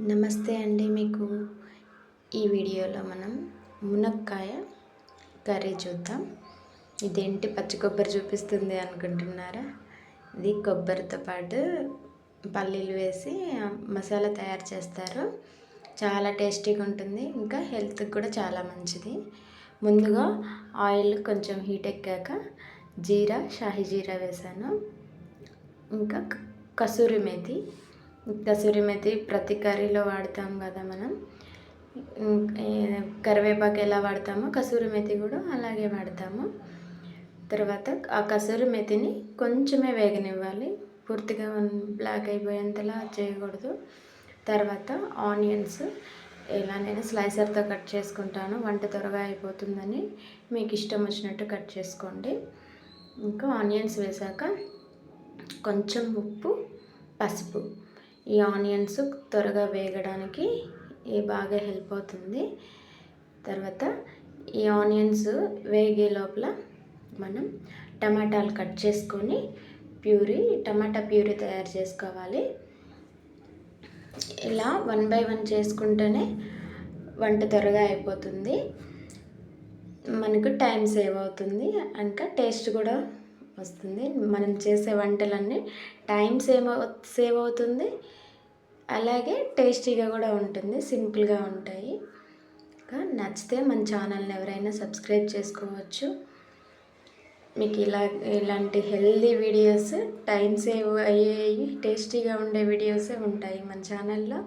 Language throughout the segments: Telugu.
నమస్తే అండి. మీకు ఈ వీడియోలో మనం మునక్కాయ కర్రీ చూద్దాం. ఇదేంటి పచ్చి కొబ్బరి చూపిస్తుంది అనుకుంటున్నారా? ఇది కొబ్బరితో పాటు పల్లీలు వేసి మసాలా తయారు చేస్తారు. చాలా టేస్టీగా ఉంటుంది, ఇంకా హెల్త్కి కూడా చాలా మంచిది. ముందుగా ఆయిల్ కొంచెం హీట్ ఎక్కాక షాహీ జీరా వేసాను. ఇంకా కసూరి మేతి ప్రతి కర్రీలో వాడతాం కదా మనం. కరివేపాకు ఎలా వాడతామో కసూరి మేతి కూడా అలాగే వాడతాము. తర్వాత ఆ కసూరి మేతిని కొంచెమే వేగనివ్వాలి, పూర్తిగా బ్లాక్ అయిపోయేంతలా చేయకూడదు. తర్వాత ఆనియన్స్ ఎలా నేను స్లైసర్తో కట్ చేసుకుంటాను, వంట త్వరగా అయిపోతుందని. మీకు ఇష్టం వచ్చినట్టు కట్ చేసుకోండి. ఇంకా ఆనియన్స్ వేసాక కొంచెం ఉప్పు, పసుపు, ఈ ఆనియన్స్ త్వరగా వేగడానికి బాగా హెల్ప్ అవుతుంది. తర్వాత ఈ ఆనియన్స్ వేగే లోపల మనం టమాటాలు కట్ చేసుకొని టమాటా ప్యూరీ తయారు చేసుకోవాలి. ఇలా 1 by 1 చేసుకుంటేనే వంట త్వరగా అయిపోతుంది, మనకు టైం సేవ్ అవుతుంది, ఇంకా టేస్ట్ కూడా వస్తుంది. మనం చేసే వంటలన్నీ టైం సేవ్ అవుతుంది, అలాగే టేస్టీగా కూడా ఉంటుంది, సింపుల్గా ఉంటాయి. ఇంకా నచ్చితే మన ఛానల్ని ఎవరైనా సబ్స్క్రైబ్ చేసుకోవచ్చు. మీకు ఇలాంటి హెల్దీ వీడియోస్, టైం సేవ్ అయ్యేవి, టేస్టీగా ఉండే వీడియోసే ఉంటాయి మన ఛానల్లో.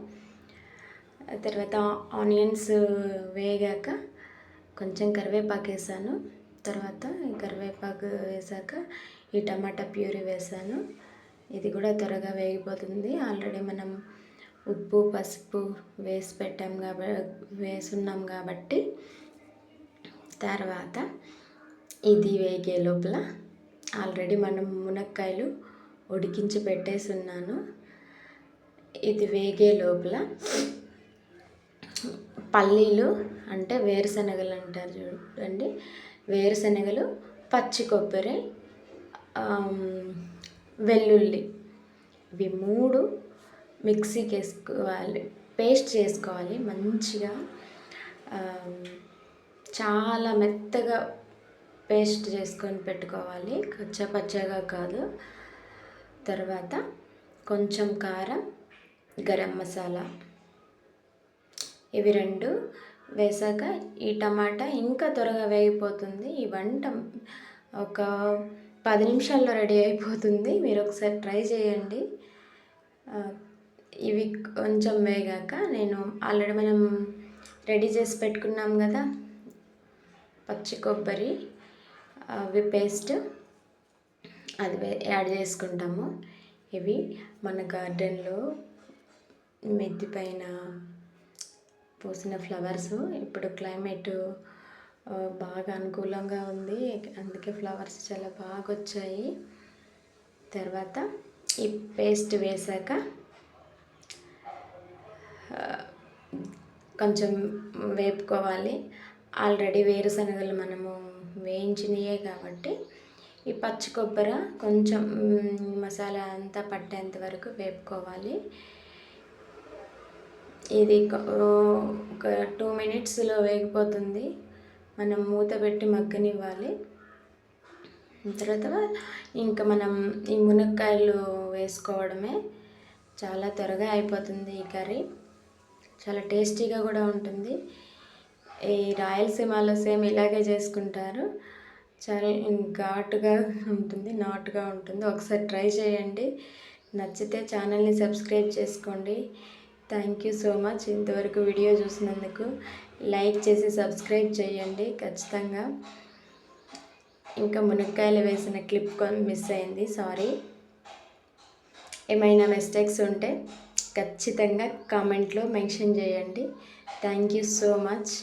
తర్వాత ఆనియన్స్ వేగాక కొంచెం కరివేపాకు వేసాను. తర్వాత కరివేపాకు వేసాక ఈ టమాటా ప్యూరీ వేసాను. ఇది కూడా త్వరగా వేగిపోతుంది. ఆల్రెడీ మనం ఉప్పు, పసుపు వేసున్నాం కాబట్టి. తర్వాత ఇది వేగే లోపల ఆల్రెడీ మనం మునక్కాయలు ఉడికించి పెట్టేసి ఉన్నాను. ఇది వేగే లోపల పల్లీలు అంటే వేరుశనగలు అంటారు చూడండి, వేరుశనగలు, పచ్చి కొబ్బరి, వెల్లుల్లి, ఇవి 3 మిక్సీకి వేసుకోవాలి, పేస్ట్ చేసుకోవాలి మంచిగా. చాలా మెత్తగా పేస్ట్ చేసుకొని పెట్టుకోవాలి, పచ్చగా కాదు. తర్వాత కొంచెం కారం, గరం మసాలా, ఇవి 2 వేసాక ఈ టమాటా ఇంకా త్వరగా వేగిపోతుంది. ఈ వంట ఒక 10 నిమిషాల్లో రెడీ అయిపోతుంది. మీరు ఒకసారి ట్రై చేయండి. ఇవి కొంచెం వేగాక నేను ఆల్రెడీ మనం రెడీ చేసి పెట్టుకున్నాం కదా పచ్చి కొబ్బరి, అవి పేస్ట్, అది యాడ్ చేసుకుంటాము. ఇవి మన గార్డెన్లో మిద్దె పైన పూసిన ఫ్లవర్స్. ఇప్పుడు క్లైమేట్ బాగా అనుకూలంగా ఉంది, అందుకే ఫ్లవర్స్ చాలా బాగా వచ్చాయి. తర్వాత ఈ పేస్ట్ వేసాక కొంచెం వేపుకోవాలి. ఆల్రెడీ వేరుశనగలు మనము వేయించినయే కాబట్టి ఈ పచ్చి కొబ్బరి కొంచెం మసాలా అంతా పట్టేంత వరకు వేపుకోవాలి. ఇది ఒక 2 minutesలో వేగిపోతుంది. మనం మూత పెట్టి మగ్గనివ్వాలి. తర్వాత ఇంకా మనం ఈ మునక్కాయలు వేసుకోవడమే, చాలా త్వరగా అయిపోతుంది. ఈ కర్రీ చాలా టేస్టీగా కూడా ఉంటుంది. ఈ రాయలసీమలో సేమ్ ఇలాగే చేసుకుంటారు, చాలా ఘాటుగా ఉంటుంది, నాటుగా ఉంటుంది. ఒకసారి ట్రై చేయండి, నచ్చితే ఛానల్ని సబ్స్క్రైబ్ చేసుకోండి. Thank you so much. ఇంతవరకు వీడియో చూసినందుకు లైక్ చేసి సబ్స్క్రైబ్ చేయండి ఖచ్చితంగా. ఇంకా మునక్కాయలు వేసిన క్లిప్ మిస్ అయింది, సారీ. ఏమైనా మిస్టేక్స్ ఉంటే ఖచ్చితంగా కామెంట్లో మెన్షన్ చేయండి. Thank you so much.